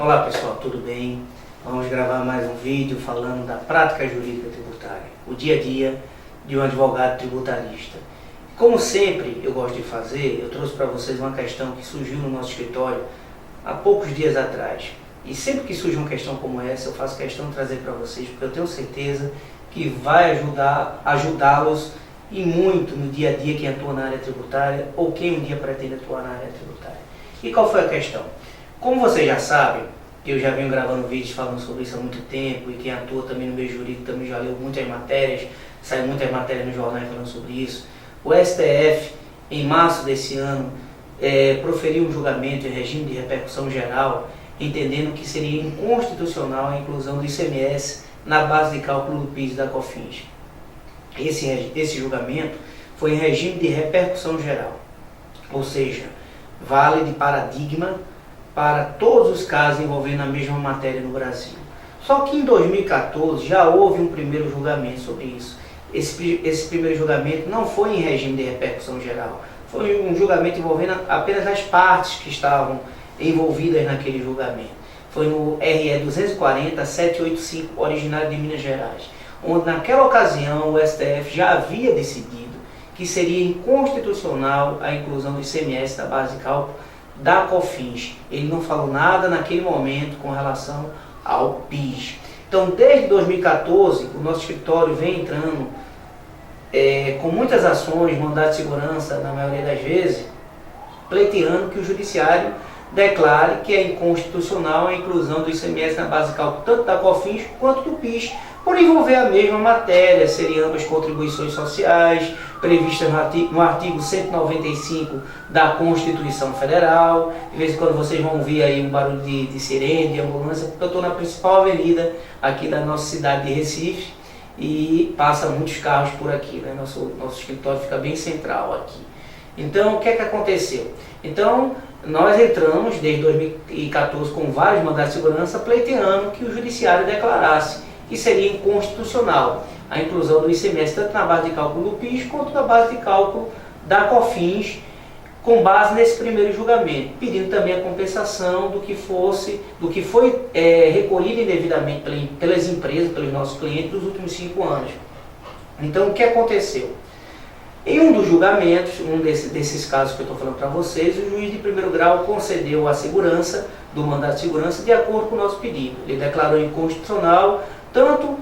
Olá pessoal, tudo bem? Vamos gravar mais um vídeo falando da prática jurídica tributária, o dia a dia de um advogado tributarista. Como sempre eu gosto de fazer, eu trouxe para vocês uma questão que surgiu no nosso escritório há poucos dias atrás. E sempre que surge uma questão como essa, eu faço questão de trazer para vocês, porque eu tenho certeza que vai ajudá-los e muito no dia a dia quem atua na área tributária ou quem um dia pretende atuar na área tributária. E qual foi a questão? Como vocês já sabem, eu já venho gravando vídeos falando sobre isso há muito tempo, e quem atua também no meio jurídico também já leu muitas matérias, saiu muitas matérias no jornal falando sobre isso. O STF, em março desse ano, proferiu um julgamento em regime de repercussão geral, entendendo que seria inconstitucional a inclusão do ICMS na base de cálculo do PIS e da COFINS. Esse julgamento foi em regime de repercussão geral, ou seja, vale de paradigma para todos os casos envolvendo a mesma matéria no Brasil. Só que em 2014 já houve um primeiro julgamento sobre isso. Esse primeiro julgamento não foi em regime de repercussão geral, foi um julgamento envolvendo apenas as partes que estavam envolvidas naquele julgamento. Foi no RE 240-785, originário de Minas Gerais, onde naquela ocasião o STF já havia decidido que seria inconstitucional a inclusão do ICMS na base de cálculo da COFINS. Ele não falou nada naquele momento com relação ao PIS. Então, desde 2014, o nosso escritório vem entrando com muitas ações, mandado de segurança, na maioria das vezes, pleiteando que o judiciário declare que é inconstitucional a inclusão do ICMS na base de cálculo tanto da COFINS quanto do PIS, por envolver a mesma matéria, seriam ambas contribuições sociais, previstas no artigo 195 da Constituição Federal. De vez em quando vocês vão ouvir aí um barulho de sirene, de ambulância, porque eu estou na principal avenida aqui da nossa cidade de Recife e passa muitos carros por aqui, né? Nosso escritório fica bem central aqui. Então, o que é que aconteceu? Então, nós entramos desde 2014 com vários mandados de segurança pleiteando que o judiciário declarasse que seria inconstitucional a inclusão do ICMS tanto na base de cálculo do PIS quanto na base de cálculo da COFINS, com base nesse primeiro julgamento, pedindo também a compensação do que foi recolhido indevidamente pelas empresas, pelos nossos clientes nos últimos 5 anos. Então, o que aconteceu? Em um dos julgamentos, desses casos que eu estou falando para vocês, o juiz de primeiro grau concedeu a segurança do mandado de segurança de acordo com o nosso pedido. Ele declarou inconstitucional tanto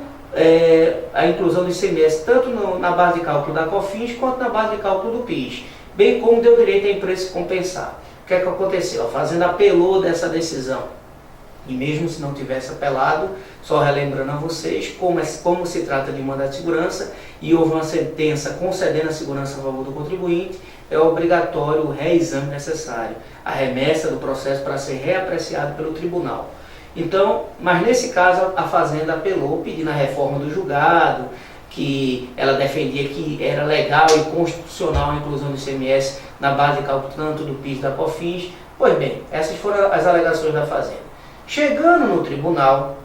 a inclusão do ICMS tanto na base de cálculo da COFINS quanto na base de cálculo do PIS, bem como deu direito à empresa se compensar. O que é que aconteceu? A Fazenda apelou dessa decisão. E mesmo se não tivesse apelado, só relembrando a vocês, como se trata de mandado de segurança e houve uma sentença concedendo a segurança a favor do contribuinte, é obrigatório o reexame necessário, a remessa do processo para ser reapreciado pelo tribunal. Então, mas nesse caso a Fazenda apelou, pedindo a reforma do julgado, que ela defendia que era legal e constitucional a inclusão do ICMS na base de cálculo tanto do PIS e da COFINS. Pois bem, essas foram as alegações da Fazenda. Chegando no tribunal,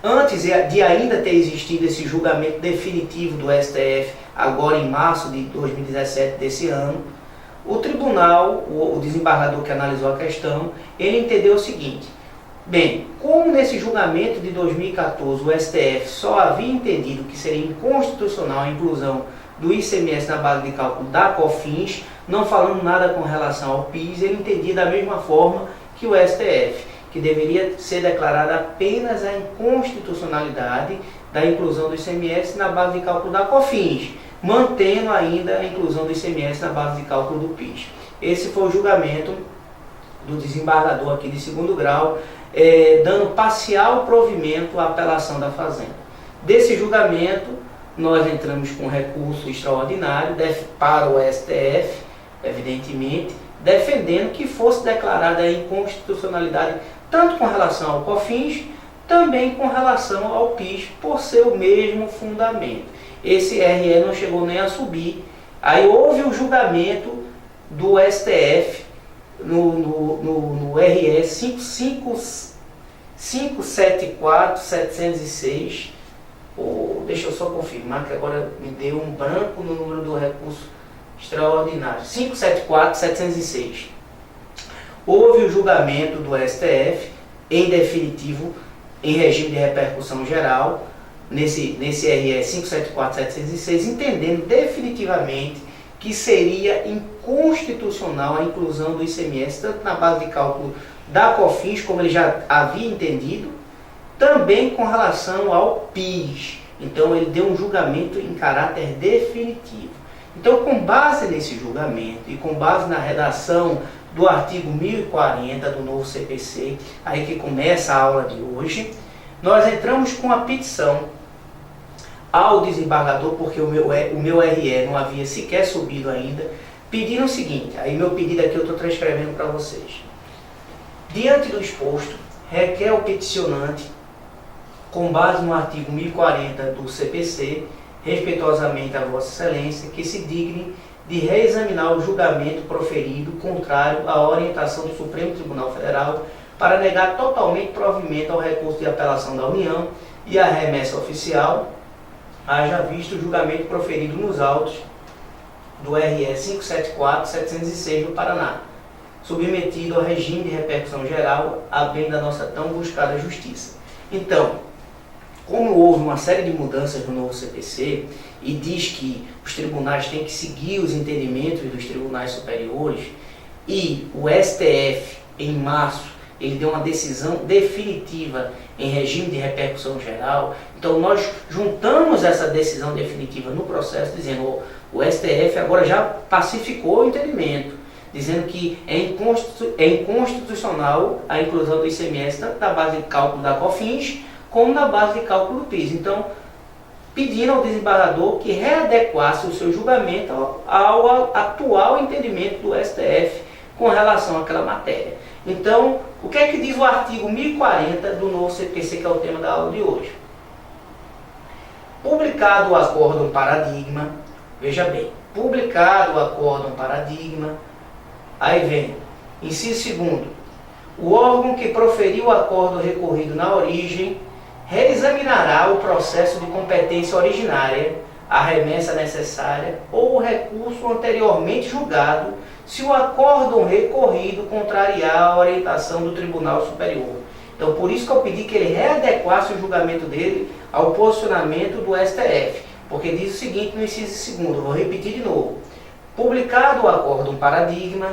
antes de ainda ter existido esse julgamento definitivo do STF, agora em março de 2017 desse ano, o tribunal, o desembargador que analisou a questão, ele entendeu o seguinte: bem, como nesse julgamento de 2014 o STF só havia entendido que seria inconstitucional a inclusão do ICMS na base de cálculo da COFINS, não falando nada com relação ao PIS, ele entendia da mesma forma que o STF, que deveria ser declarada apenas a inconstitucionalidade da inclusão do ICMS na base de cálculo da COFINS, mantendo ainda a inclusão do ICMS na base de cálculo do PIS. Esse foi o julgamento do desembargador aqui de segundo grau, dando parcial provimento à apelação da Fazenda. Desse julgamento, nós entramos com recurso extraordinário para o STF, evidentemente, defendendo que fosse declarada a inconstitucionalidade tanto com relação ao COFINS, também com relação ao PIS, por ser o mesmo fundamento. Esse RE não chegou nem a subir. Aí houve o julgamento do STF no RE 574-706. Deixa eu só confirmar, que agora me deu um branco no número do recurso extraordinário. 574-706. Houve o julgamento do STF em definitivo, em regime de repercussão geral, nesse RE 574706, entendendo definitivamente que seria inconstitucional a inclusão do ICMS, tanto na base de cálculo da COFINS, como ele já havia entendido, também com relação ao PIS. Então ele deu um julgamento em caráter definitivo. Então, com base nesse julgamento e com base na redação do artigo 1040 do novo CPC, aí que começa a aula de hoje, nós entramos com a petição ao desembargador, porque o meu RE não havia sequer subido ainda, pedindo o seguinte, aí meu pedido aqui eu estou transcrevendo para vocês. Diante do exposto, requer o peticionante, com base no artigo 1040 do CPC, respeitosamente a Vossa Excelência, que se digne de reexaminar o julgamento proferido contrário à orientação do Supremo Tribunal Federal para negar totalmente provimento ao recurso de apelação da União e à remessa oficial, haja visto o julgamento proferido nos autos do RE 574706 do Paraná, submetido ao regime de repercussão geral, a bem da nossa tão buscada justiça. Então, como houve uma série de mudanças no novo CPC e diz que os tribunais têm que seguir os entendimentos dos tribunais superiores, e o STF, em março, ele deu uma decisão definitiva em regime de repercussão geral, então nós juntamos essa decisão definitiva no processo, dizendo o STF agora já pacificou o entendimento, dizendo que é inconstitucional a inclusão do ICMS tanto na base de cálculo da COFINS como na base de cálculo do PIS. Então, pedindo ao desembargador que readequasse o seu julgamento ao atual entendimento do STF com relação àquela matéria. Então, o que é que diz o artigo 1040 do novo CPC, que é o tema da aula de hoje? Publicado o acórdão paradigma, veja bem, publicado o acórdão paradigma, aí vem, inciso segundo, o órgão que proferiu o acórdão recorrido na origem reexaminará o processo de competência originária, a remessa necessária ou o recurso anteriormente julgado, se o acórdão recorrido contrariar a orientação do Tribunal Superior. Então, por isso que eu pedi que ele readequasse o julgamento dele ao posicionamento do STF, porque diz o seguinte no inciso segundo, vou repetir de novo. Publicado o acórdão paradigma,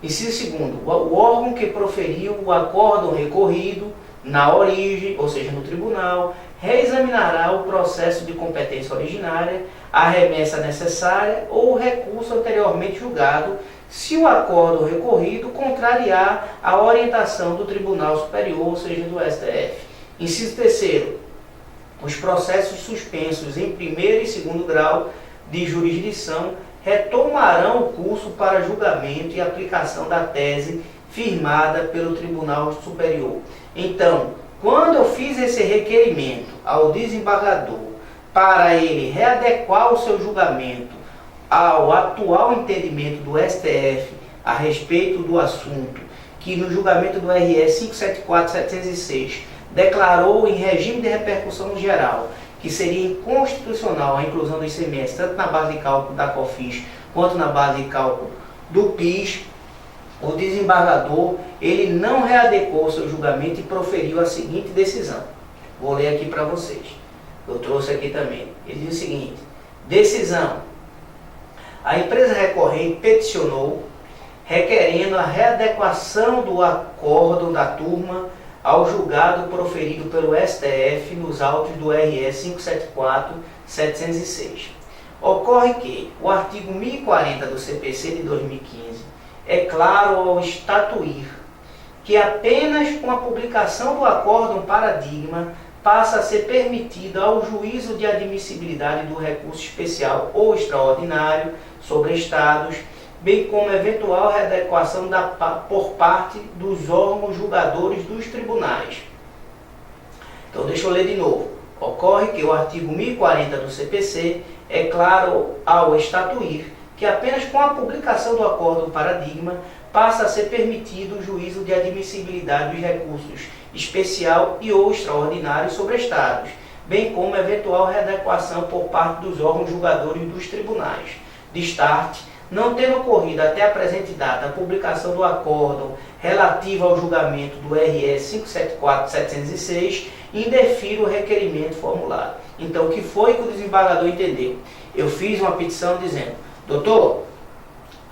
inciso segundo, o órgão que proferiu o acórdão recorrido na origem, ou seja, no tribunal, reexaminará o processo de competência originária, a remessa necessária ou o recurso anteriormente julgado, se o acórdão recorrido contrariar a orientação do Tribunal Superior, ou seja, do STF. Inciso terceiro, os processos suspensos em primeiro e segundo grau de jurisdição retomarão o curso para julgamento e aplicação da tese firmada pelo Tribunal Superior. Então, quando eu fiz esse requerimento ao desembargador para ele readequar o seu julgamento ao atual entendimento do STF a respeito do assunto, que no julgamento do RE 574706 declarou em regime de repercussão geral que seria inconstitucional a inclusão do ICMS tanto na base de cálculo da COFINS quanto na base de cálculo do PIS, o desembargador ele não readequou o seu julgamento e proferiu a seguinte decisão. Vou ler aqui para vocês. Eu trouxe aqui também. Ele diz o seguinte: decisão. A empresa recorrente peticionou requerendo a readequação do acórdão da turma ao julgado proferido pelo STF nos autos do RE 574706. Ocorre que o artigo 1040 do CPC de 2015 é claro ao estatuir que apenas com a publicação do acórdão paradigma passa a ser permitido ao juízo de admissibilidade do recurso especial ou extraordinário sobre estados, bem como eventual readequação por parte dos órgãos julgadores dos tribunais. Então, deixa eu ler de novo. Ocorre que o artigo 1040 do CPC é claro ao estatuir que apenas com a publicação do acórdão paradigma passa a ser permitido o juízo de admissibilidade dos recursos especial e ou extraordinário sobre estados, bem como eventual readequação por parte dos órgãos julgadores dos tribunais. Destarte não tendo ocorrido até a presente data a publicação do acórdão relativo ao julgamento do RS 574-706, indefiro o requerimento formulado. Então, o que foi que o desembargador entendeu? Eu fiz uma petição dizendo: doutor,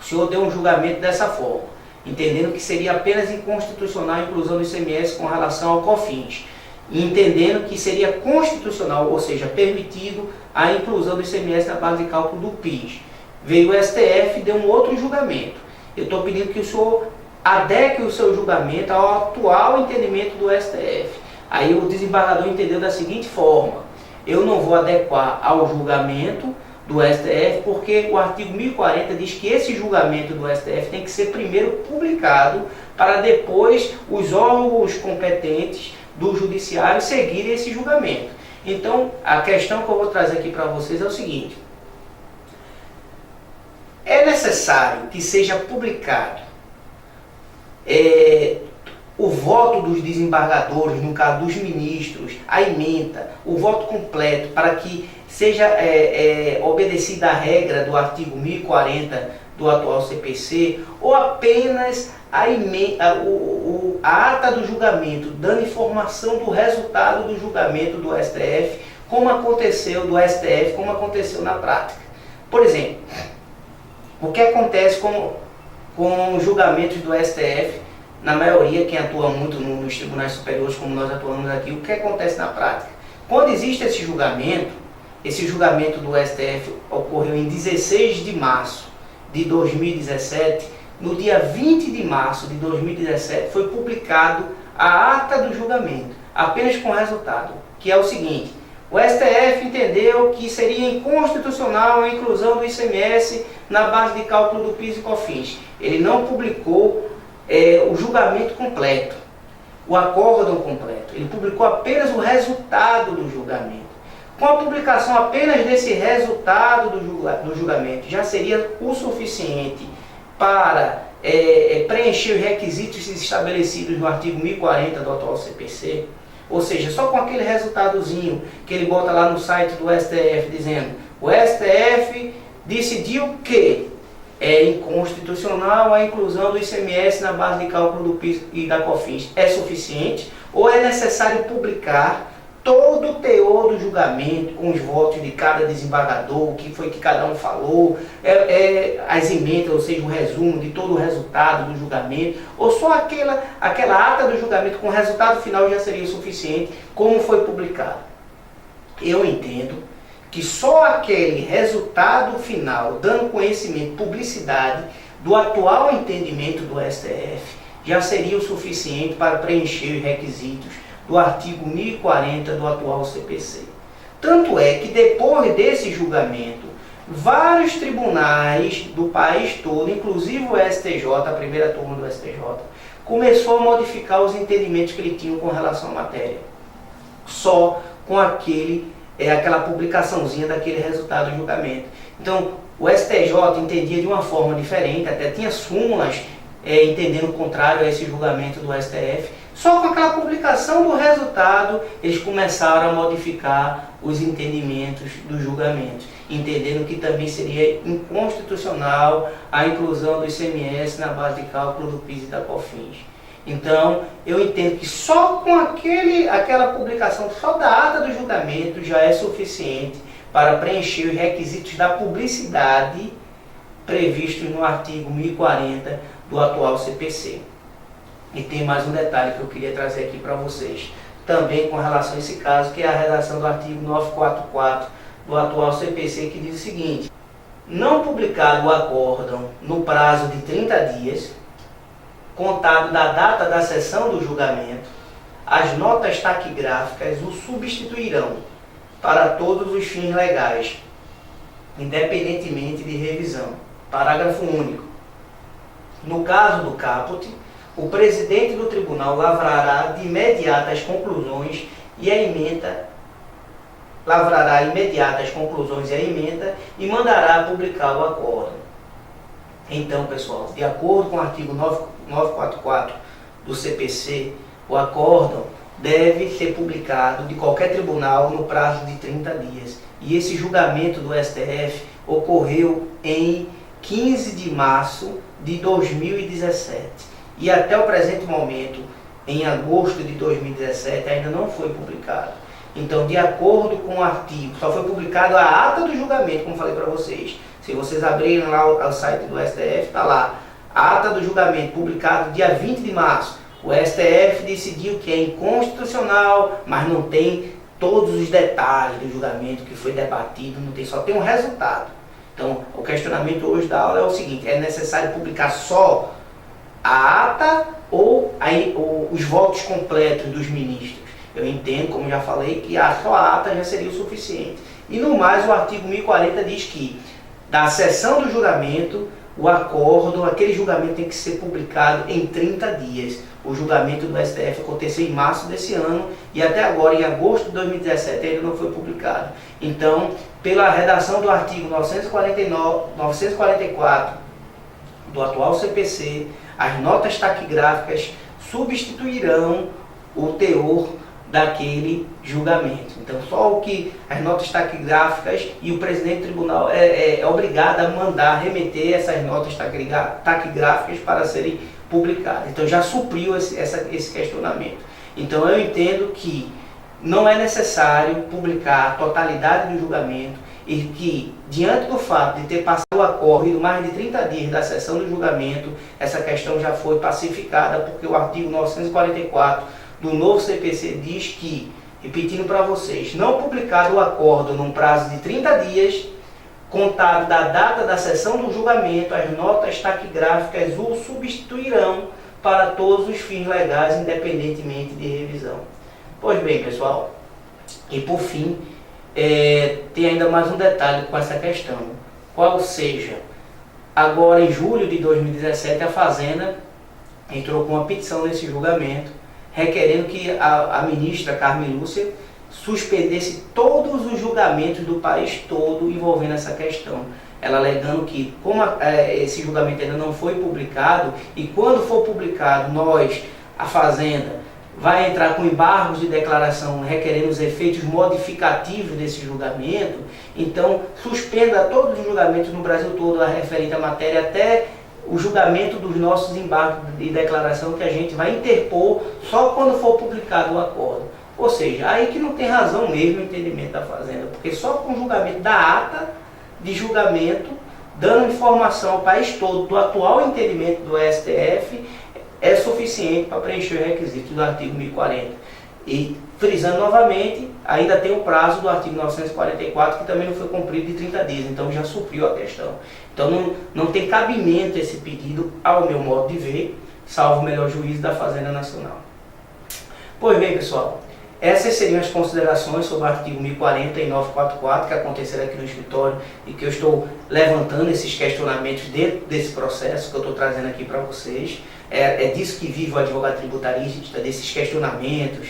o senhor deu um julgamento dessa forma, entendendo que seria apenas inconstitucional a inclusão do ICMS com relação ao COFINS, e entendendo que seria constitucional, ou seja, permitido a inclusão do ICMS na base de cálculo do PIS. Veio o STF e deu um outro julgamento. Eu estou pedindo que o senhor adeque o seu julgamento ao atual entendimento do STF. Aí o desembargador entendeu da seguinte forma: eu não vou adequar ao julgamento do STF, porque o artigo 1040 diz que esse julgamento do STF tem que ser primeiro publicado para depois os órgãos competentes do judiciário seguirem esse julgamento. Então, a questão que eu vou trazer aqui para vocês é o seguinte: é necessário que seja publicado o voto dos desembargadores, no caso dos ministros, a ementa, o voto completo, para que seja obedecida a regra do artigo 1040 do atual CPC, ou apenas a ata do julgamento, dando informação do resultado do julgamento do STF, como aconteceu na prática. Por exemplo, o que acontece com os julgamentos do STF, na maioria, quem atua muito nos tribunais superiores, como nós atuamos aqui, o que acontece na prática? Quando existe esse julgamento do STF ocorreu em 16 de março de 2017, no dia 20 de março de 2017 foi publicado a ata do julgamento, apenas com resultado, que é o seguinte: o STF entendeu que seria inconstitucional a inclusão do ICMS na base de cálculo do PIS e COFINS. Ele não publicou o julgamento completo, o acórdão completo. Ele publicou apenas o resultado do julgamento. Com a publicação apenas desse resultado do julgamento, já seria o suficiente para preencher os requisitos estabelecidos no artigo 1040 do atual CPC. Ou seja, só com aquele resultadozinho que ele bota lá no site do STF dizendo: o STF decidiu que é inconstitucional a inclusão do ICMS na base de cálculo do PIS e da COFINS, é suficiente? Ou é necessário publicar todo o teor do julgamento, com os votos de cada desembargador, o que foi que cada um falou, as emendas, ou seja, o resumo de todo o resultado do julgamento, ou só aquela ata do julgamento com o resultado final já seria suficiente, como foi publicado? Eu entendo que só aquele resultado final, dando conhecimento, publicidade do atual entendimento do STF, já seria o suficiente para preencher os requisitos do artigo 1040 do atual CPC. Tanto é que depois desse julgamento, vários tribunais do país todo, inclusive o STJ, a primeira turma do STJ, começou a modificar os entendimentos que ele tinha com relação à matéria, só com aquela publicaçãozinha daquele resultado do julgamento. Então, o STJ entendia de uma forma diferente, até tinha súmulas entendendo o contrário a esse julgamento do STF. Só com aquela publicação do resultado, eles começaram a modificar os entendimentos dos julgamentos, entendendo que também seria inconstitucional a inclusão do ICMS na base de cálculo do PIS e da COFINS. Então, eu entendo que só com aquela publicação, só da ata do julgamento, já é suficiente para preencher os requisitos da publicidade previstos no artigo 1040 do atual CPC. E tem mais um detalhe que eu queria trazer aqui para vocês, também com relação a esse caso, que é a redação do artigo 944 do atual CPC, que diz o seguinte: não publicado o acórdão no prazo de 30 dias, contado da data da sessão do julgamento, as notas taquigráficas o substituirão para todos os fins legais, independentemente de revisão. Parágrafo único. No caso do caput, o presidente do tribunal lavrará de imediato as conclusões e a emenda, e mandará publicar o acórdão. Então, pessoal, de acordo com o artigo 944 do CPC, o acórdão deve ser publicado de qualquer tribunal no prazo de 30 dias. E esse julgamento do STF ocorreu em 15 de março de 2017. E até o presente momento, em agosto de 2017, ainda não foi publicado. Então, de acordo com o artigo, só foi publicado a ata do julgamento, como falei para vocês. Se vocês abrirem lá o site do STF, está lá, a ata do julgamento, publicado dia 20 de março. O STF decidiu que é inconstitucional, mas não tem todos os detalhes do julgamento que foi debatido, não tem, só tem um resultado. Então, o questionamento hoje da aula é o seguinte: é necessário publicar só a ata ou os votos completos dos ministros? Eu entendo, como já falei, que só a ata já seria o suficiente. E no mais, o artigo 1040 diz que da sessão do julgamento, o acordo, aquele julgamento tem que ser publicado em 30 dias. O julgamento do STF aconteceu em março desse ano e até agora, em agosto de 2017, ainda não foi publicado. Então, pela redação do artigo 944 do atual CPC, as notas taquigráficas substituirão o teor daquele julgamento. Então, só o que as notas taquigráficas, e o presidente do tribunal é obrigado a mandar remeter essas notas taquigráficas para serem publicadas. Então, já supriu esse questionamento. Então, eu entendo que não é necessário publicar a totalidade do julgamento e que, diante do fato de ter passado o acordo mais de 30 dias da sessão do julgamento, essa questão já foi pacificada, porque o artigo 944 do novo CPC diz que, repetindo para vocês, não publicado o acordo num prazo de 30 dias, contado da data da sessão do julgamento, as notas taquigráficas o substituirão para todos os fins legais, independentemente de revisão. Pois bem, pessoal, e por fim, tem ainda mais um detalhe com essa questão, qual seja, agora em julho de 2017, a Fazenda entrou com uma petição nesse julgamento, requerendo que a ministra Carmen Lúcia suspendesse todos os julgamentos do país todo envolvendo essa questão. Ela alegando que, como esse julgamento ainda não foi publicado, e quando for publicado, a Fazenda, vai entrar com embargos de declaração requerendo os efeitos modificativos desse julgamento, então suspenda todos os julgamentos no Brasil todo a referente à matéria até o julgamento dos nossos embargos de declaração, que a gente vai interpor só quando for publicado o acordo. Ou seja, aí que não tem razão mesmo o entendimento da Fazenda, porque só com o julgamento da ata de julgamento, dando informação ao país todo do atual entendimento do STF, é suficiente para preencher os requisitos do artigo 1040. E, frisando novamente, ainda tem o prazo do artigo 944, que também não foi cumprido, de 30 dias, então já supriu a questão. Então não tem cabimento esse pedido, ao meu modo de ver, salvo o melhor juízo da Fazenda Nacional. Pois bem, pessoal, essas seriam as considerações sobre o artigo 1040 e 944 que aconteceram aqui no escritório e que eu estou levantando esses questionamentos dentro desse processo que eu estou trazendo aqui para vocês. É disso que vive o advogado tributarista, desses questionamentos,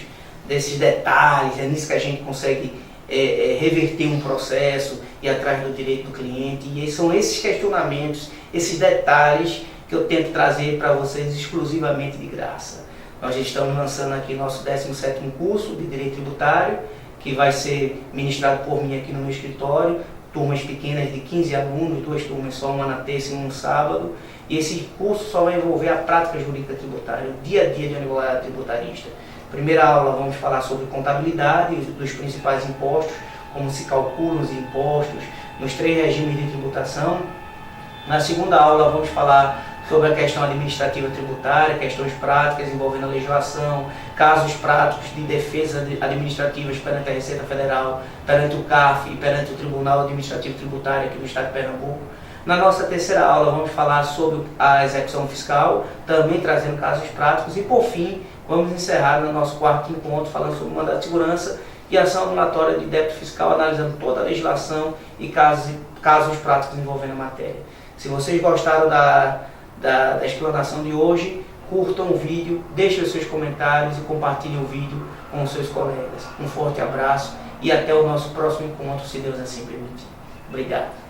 desses detalhes, é nisso que a gente consegue reverter um processo e ir atrás do direito do cliente. E são esses questionamentos, esses detalhes que eu tento trazer para vocês exclusivamente de graça. Nós estamos lançando aqui nosso 17º curso de Direito Tributário, que vai ser ministrado por mim aqui no meu escritório, turmas pequenas de 15 alunos, 2 turmas só, uma na terça e uma no sábado. E esse curso só vai envolver a prática jurídica tributária, o dia a dia de um advogado tributarista. Primeira aula vamos falar sobre contabilidade dos principais impostos, como se calculam os impostos, nos 3 regimes de tributação. Na segunda aula vamos falar sobre a questão administrativa tributária, questões práticas envolvendo a legislação, casos práticos de defesas administrativas perante a Receita Federal, perante o CARF e perante o Tribunal Administrativo Tributário aqui do Estado de Pernambuco. Na nossa terceira aula vamos falar sobre a execução fiscal, também trazendo casos práticos. E por fim, vamos encerrar no nosso 4º encontro falando sobre mandato de segurança e ação anulatória de débito fiscal, analisando toda a legislação e casos práticos envolvendo a matéria. Se vocês gostaram da explanação de hoje, curtam o vídeo, deixem os seus comentários e compartilhem o vídeo com os seus colegas. Um forte abraço e até o nosso próximo encontro, se Deus assim permitir. Obrigado.